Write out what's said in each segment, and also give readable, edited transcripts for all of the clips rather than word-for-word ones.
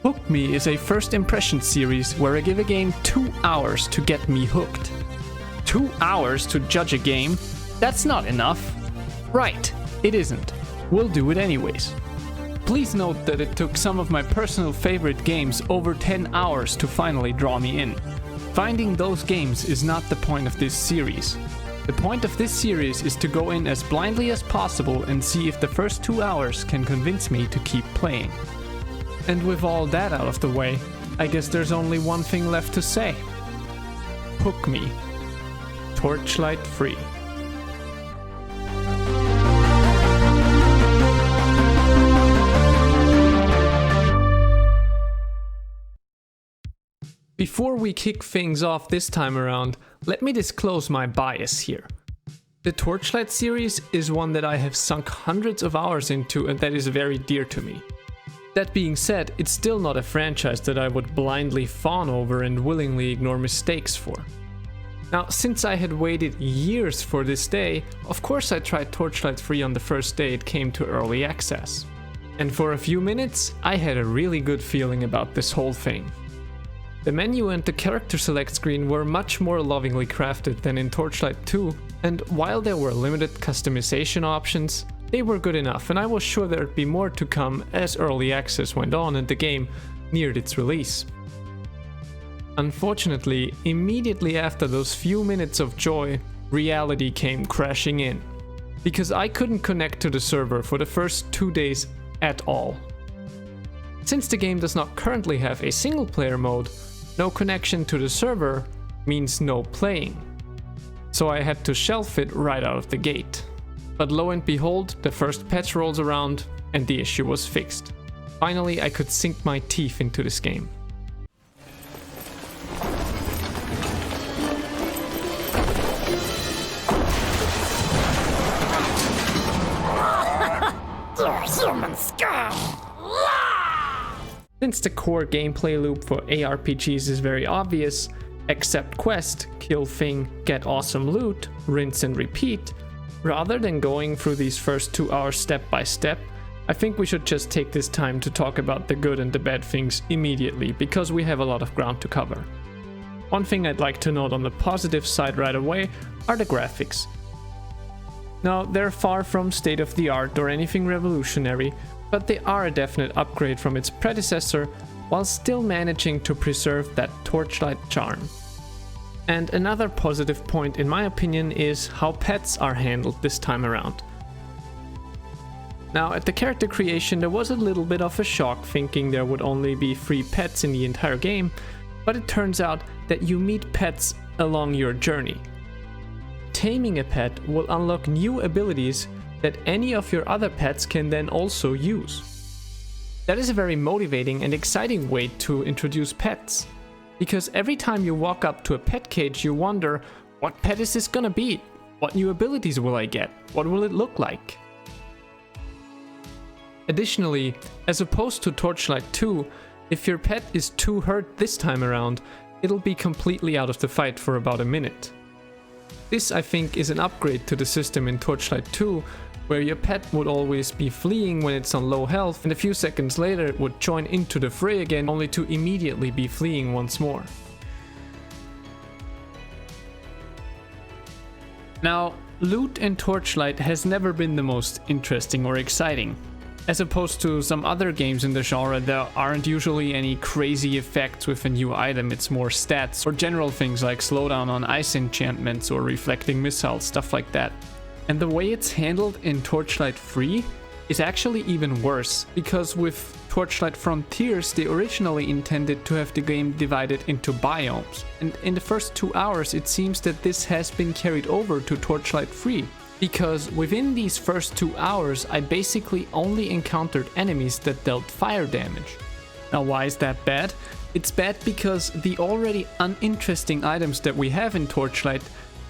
Hook Me is a first impression series where I give a game 2 hours to get me hooked. 2 hours to judge a game? That's not enough. Right, it isn't. We'll do it anyways. Please note that it took some of my personal favorite games over 10 hours to finally draw me in. Finding those games is not the point of this series. The point of this series is to go in as blindly as possible and see if the first 2 hours can convince me to keep playing. And with all that out of the way, I guess there's only one thing left to say. Hook me. Torchlight III. Before we kick things off this time around, let me disclose my bias here. The Torchlight series is one that I have sunk hundreds of hours into and that is very dear to me. That being said, it's still not a franchise that I would blindly fawn over and willingly ignore mistakes for. Now, since I had waited years for this day, of course I tried Torchlight 3 on the first day it came to early access. And for a few minutes, I had a really good feeling about this whole thing. The menu and the character select screen were much more lovingly crafted than in Torchlight 2, and while there were limited customization options, they were good enough, and I was sure there'd be more to come as early access went on and the game neared its release. Unfortunately, immediately after those few minutes of joy, reality came crashing in, because I couldn't connect to the server for the first 2 days at all. Since the game does not currently have a single player mode, no connection to the server means no playing. So I had to shelf it right out of the gate. But lo and behold, the first patch rolls around and the issue was fixed. Finally, I could sink my teeth into this game. Since the core gameplay loop for ARPGs is very obvious, accept quest, kill thing, get awesome loot, rinse and repeat, rather than going through these first 2 hours step by step, I think we should just take this time to talk about the good and the bad things immediately, because we have a lot of ground to cover. One thing I'd like to note on the positive side right away are the graphics. Now, they're far from state of the art or anything revolutionary, but they are a definite upgrade from its predecessor while still managing to preserve that Torchlight charm. And another positive point in my opinion is how pets are handled this time around. Now, at the character creation there was a little bit of a shock thinking there would only be 3 pets in the entire game, but it turns out that you meet pets along your journey. Taming a pet will unlock new abilities that any of your other pets can then also use. That is a very motivating and exciting way to introduce pets, because every time you walk up to a pet cage you wonder, what pet is this gonna be? What new abilities will I get? What will it look like? Additionally, as opposed to Torchlight 2, if your pet is too hurt this time around, it'll be completely out of the fight for about a minute. This, I think, is an upgrade to the system in Torchlight 2, where your pet would always be fleeing when it's on low health, and a few seconds later it would join into the fray again, only to immediately be fleeing once more. Now, loot in Torchlight has never been the most interesting or exciting. As opposed to some other games in the genre, there aren't usually any crazy effects with a new item, it's more stats or general things like slowdown on ice enchantments or reflecting missiles, stuff like that. And the way it's handled in Torchlight 3 is actually even worse, because with Torchlight Frontiers they originally intended to have the game divided into biomes, and in the first 2 hours it seems that this has been carried over to Torchlight 3. Because within these first 2 hours I basically only encountered enemies that dealt fire damage. Now, why is that bad? It's bad because the already uninteresting items that we have in Torchlight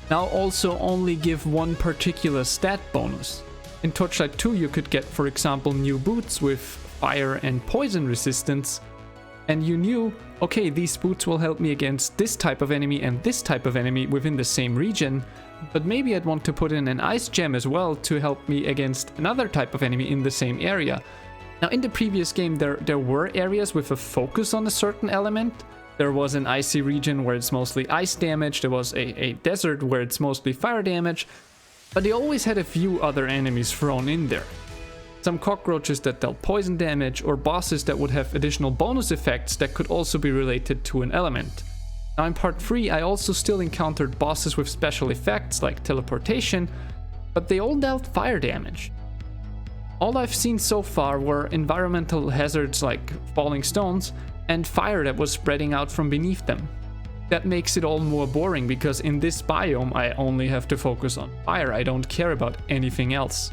now also only give one particular stat bonus. In Torchlight 2 you could get, for example, new boots with fire and poison resistance, and you knew, okay, these boots will help me against this type of enemy and this type of enemy within the same region, but maybe I'd want to put in an ice gem as well to help me against another type of enemy in the same area. Now in the previous game there were areas with a focus on a certain element. There was an icy region where it's mostly ice damage, there was a desert where it's mostly fire damage, but they always had a few other enemies thrown in there. Some cockroaches that dealt poison damage, or bosses that would have additional bonus effects that could also be related to an element. Now in part 3 I also still encountered bosses with special effects like teleportation, but they all dealt fire damage. All I've seen so far were environmental hazards like falling stones and fire that was spreading out from beneath them. That makes it all more boring because in this biome I only have to focus on fire, I don't care about anything else.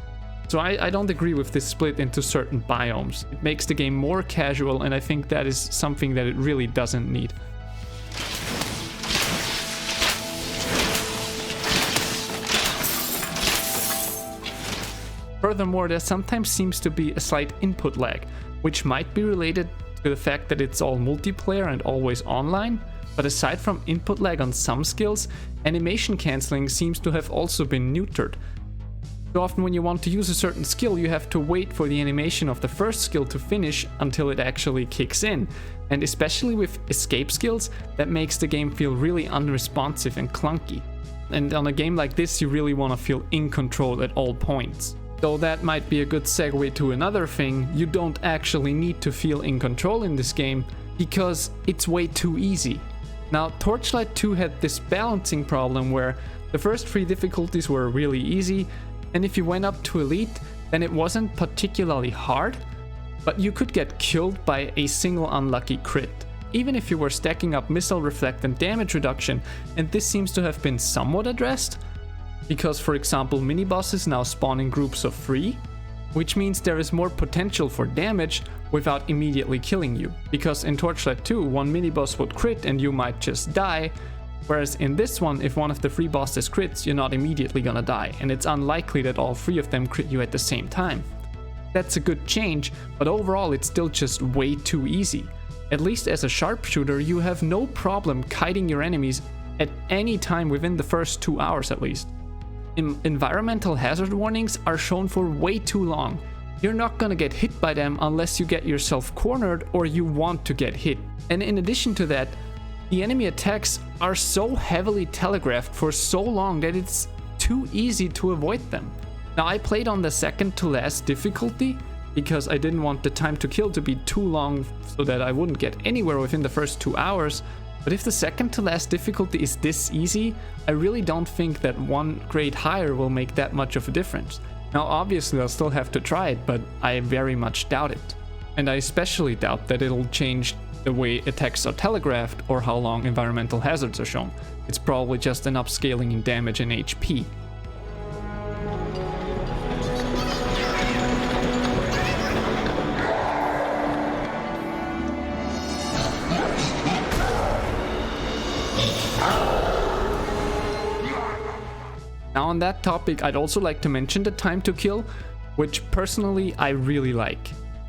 So I don't agree with this split into certain biomes. It makes the game more casual, and I think that is something that it really doesn't need. Furthermore, there sometimes seems to be a slight input lag, which might be related to the fact that it's all multiplayer and always online, but aside from input lag on some skills, animation cancelling seems to have also been neutered. So often when you want to use a certain skill, you have to wait for the animation of the first skill to finish until it actually kicks in. And especially with escape skills, that makes the game feel really unresponsive and clunky. And on a game like this, you really want to feel in control at all points. So that might be a good segue to another thing. You don't actually need to feel in control in this game because it's way too easy. Now, Torchlight 2 had this balancing problem where the first 3 difficulties were really easy, and if you went up to Elite, then it wasn't particularly hard, but you could get killed by a single unlucky crit, even if you were stacking up missile reflect and damage reduction, and this seems to have been somewhat addressed, because for example mini-bosses now spawn in groups of 3, which means there is more potential for damage without immediately killing you, because in Torchlight 2 one mini-boss would crit and you might just die, whereas in this one, if one of the 3 bosses crits, you're not immediately gonna die, and it's unlikely that all 3 of them crit you at the same time. That's a good change, but overall it's still just way too easy. At least as a sharpshooter, you have no problem kiting your enemies at any time within the first 2 hours at least. Environmental hazard warnings are shown for way too long. You're not gonna get hit by them unless you get yourself cornered or you want to get hit. And in addition to that, the enemy attacks are so heavily telegraphed for so long that it's too easy to avoid them. Now I played on the second to last difficulty because I didn't want the time to kill to be too long so that I wouldn't get anywhere within the first 2 hours, but if the second to last difficulty is this easy, I really don't think that 1 grade higher will make that much of a difference. Now obviously I'll still have to try it, but I very much doubt it. And I especially doubt that it'll change the way attacks are telegraphed or how long environmental hazards are shown. It's probably just an upscaling in damage and HP. Now on that topic, I'd also like to mention the time to kill, which personally I really like.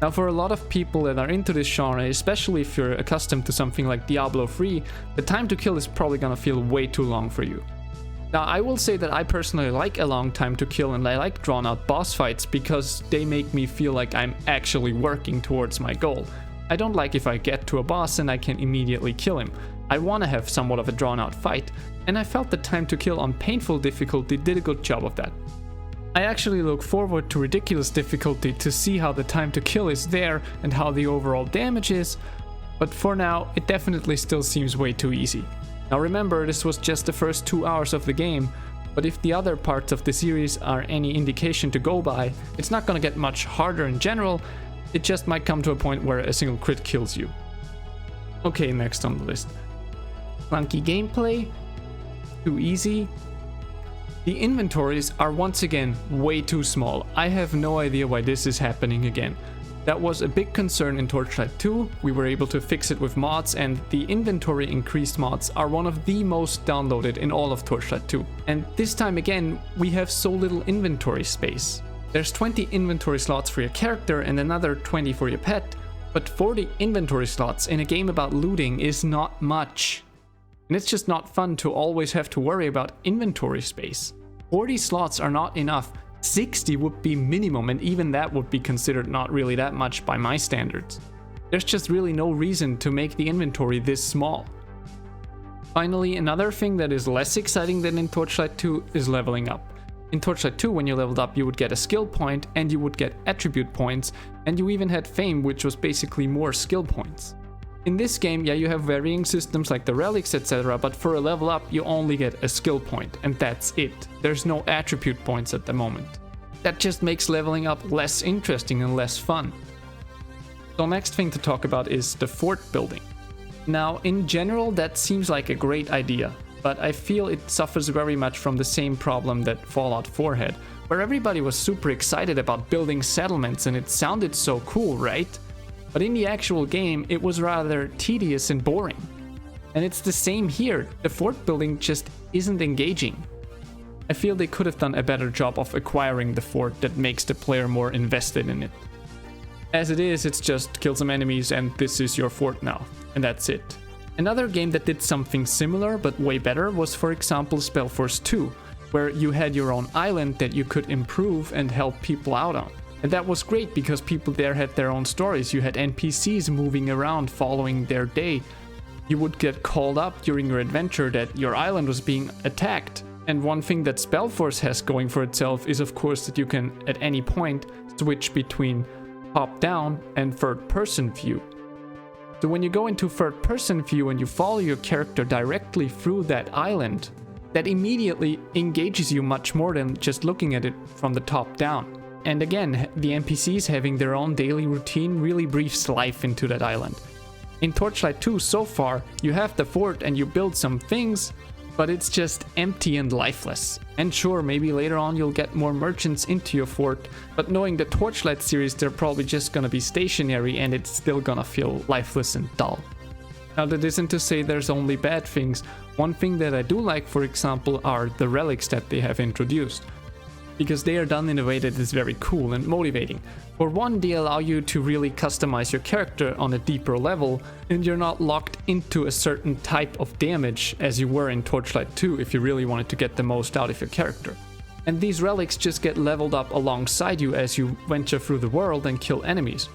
Now for a lot of people that are into this genre, especially if you're accustomed to something like Diablo 3, the time to kill is probably gonna feel way too long for you. Now I will say that I personally like a long time to kill and I like drawn out boss fights because they make me feel like I'm actually working towards my goal. I don't like if I get to a boss and I can immediately kill him. I want to have somewhat of a drawn out fight, and I felt the time to kill on painful difficulty did a good job of that. I actually look forward to ridiculous difficulty to see how the time to kill is there and how the overall damage is, but for now it definitely still seems way too easy. Now remember, this was just the first 2 hours of the game, but if the other parts of the series are any indication to go by, it's not gonna get much harder in general, it just might come to a point where a single crit kills you. Okay, next on the list. Clunky gameplay, too easy. The inventories are once again way too small. I have no idea why this is happening again. That was a big concern in Torchlight 2, we were able to fix it with mods, and the inventory increased mods are one of the most downloaded in all of Torchlight 2. And this time again, we have so little inventory space. There's 20 inventory slots for your character and another 20 for your pet, but 40 inventory slots in a game about looting is not much. And it's just not fun to always have to worry about inventory space. 40 slots are not enough 60 would be minimum, and even that would be considered not really that much by my standards. There's just really no reason to make the inventory this small. Finally, another thing that is less exciting than in Torchlight 2 is leveling up. In Torchlight 2, when you leveled up, you would get a skill point and you would get attribute points, and you even had fame, which was basically more skill points. In this game, yeah, you have varying systems like the relics, etc., but for a level up, you only get a skill point, and that's it. There's no attribute points at the moment. That just makes leveling up less interesting and less fun. So next thing to talk about is the fort building. Now, in general, that seems like a great idea, but I feel it suffers very much from the same problem that Fallout 4 had, where everybody was super excited about building settlements and it sounded so cool, right? But in the actual game, it was rather tedious and boring. And it's the same here, the fort building just isn't engaging. I feel they could have done a better job of acquiring the fort that makes the player more invested in it. As it is, it's just kill some enemies and this is your fort now, and that's it. Another game that did something similar but way better was, for example, Spellforce 2, where you had your own island that you could improve and help people out on. And that was great because people there had their own stories. You had NPCs moving around following their day. You would get called up during your adventure that your island was being attacked. And one thing that Spellforce has going for itself is, of course, that you can at any point switch between top-down and third-person view. So when you go into third-person view and you follow your character directly through that island, that immediately engages you much more than just looking at it from the top down. And again, the NPCs having their own daily routine really breathes life into that island. In Torchlight 2 so far, you have the fort and you build some things, but it's just empty and lifeless. And sure, maybe later on you'll get more merchants into your fort, but knowing the Torchlight series, they're probably just gonna be stationary and it's still gonna feel lifeless and dull. Now, that isn't to say there's only bad things. One thing that I do like, for example, are the relics that they have introduced, because they are done in a way that is very cool and motivating. For one, they allow you to really customize your character on a deeper level, and you're not locked into a certain type of damage as you were in Torchlight 2 if you really wanted to get the most out of your character. And these relics just get leveled up alongside you as you venture through the world and kill enemies.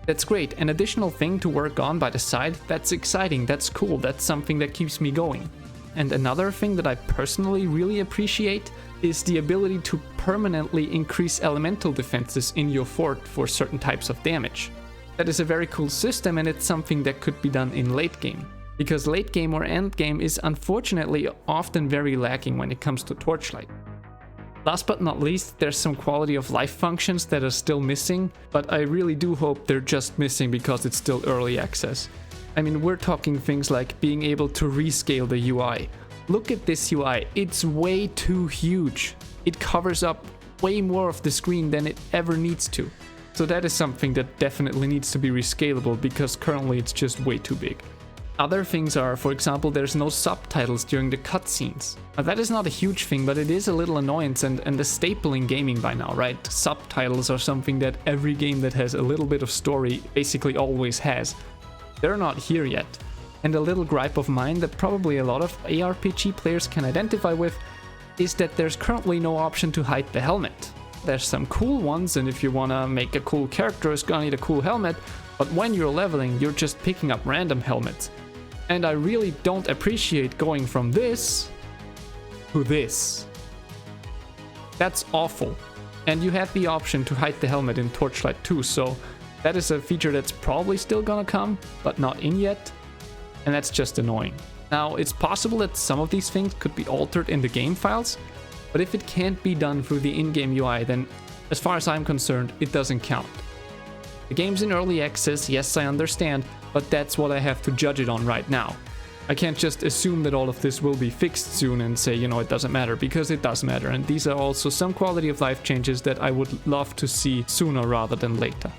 That's great. An additional thing to work on by the side, that's exciting, that's cool, that's something that keeps me going. And another thing that I personally really appreciate is the ability to permanently increase elemental defenses in your fort for certain types of damage. That is a very cool system, and it's something that could be done in late game, because late game or end game is unfortunately often very lacking when it comes to Torchlight. Last but not least, there's some quality of life functions that are still missing, but I really do hope they're just missing because it's still early access. I mean, we're talking things like being able to rescale the UI. Look at this UI, it's way too huge. It covers up way more of the screen than it ever needs to. So that is something that definitely needs to be rescalable because currently it's just way too big. Other things are, for example, there's no subtitles during the cutscenes. Now, that is not a huge thing, but it is a little annoyance and a staple in gaming by now, right? Subtitles are something that every game that has a little bit of story basically always has. They're not here yet. And a little gripe of mine that probably a lot of ARPG players can identify with is that there's currently no option to hide the helmet. There's some cool ones, and if you wanna make a cool character, it's gonna need a cool helmet, but when you're leveling, you're just picking up random helmets. And I really don't appreciate going from this to this. That's awful. And you have the option to hide the helmet in Torchlight 2, so that is a feature that's probably still gonna come, but not in yet. And that's just annoying. Now, it's possible that some of these things could be altered in the game files, but if it can't be done through the in-game UI, then as far as I'm concerned, it doesn't count. The game's in early access, yes, I understand, but that's what I have to judge it on right now. I can't just assume that all of this will be fixed soon and say, you know, it doesn't matter, because it does matter, and these are also some quality of life changes that I would love to see sooner rather than later.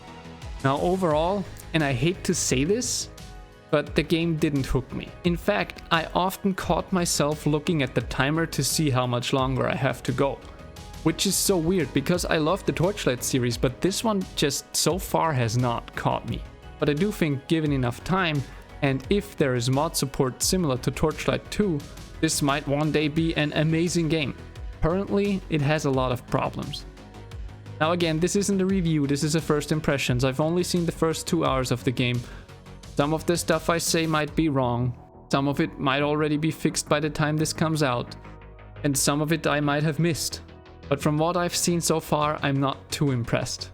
Now, overall, and I hate to say this, but the game didn't hook me. In fact, I often caught myself looking at the timer to see how much longer I have to go. Which is so weird because I love the Torchlight series, but this one just so far has not caught me. But I do think given enough time, and if there is mod support similar to Torchlight 2, this might one day be an amazing game. Currently, it has a lot of problems. Now again, this isn't a review, this is a first impressions. I've only seen the first 2 hours of the game. Some of the stuff I say might be wrong. Some of it might already be fixed by the time this comes out. And some of it I might have missed. But from what I've seen so far, I'm not too impressed.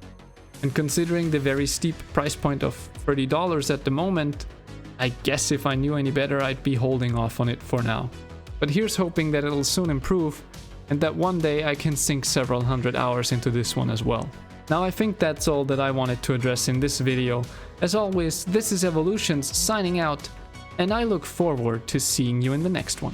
And considering the very steep price point of $30 at the moment, I guess if I knew any better, I'd be holding off on it for now. But here's hoping that it'll soon improve, and that one day I can sink several hundred hours into this one as well. Now I think that's all that I wanted to address in this video. As always, this is Evolutionz signing out, and I look forward to seeing you in the next one.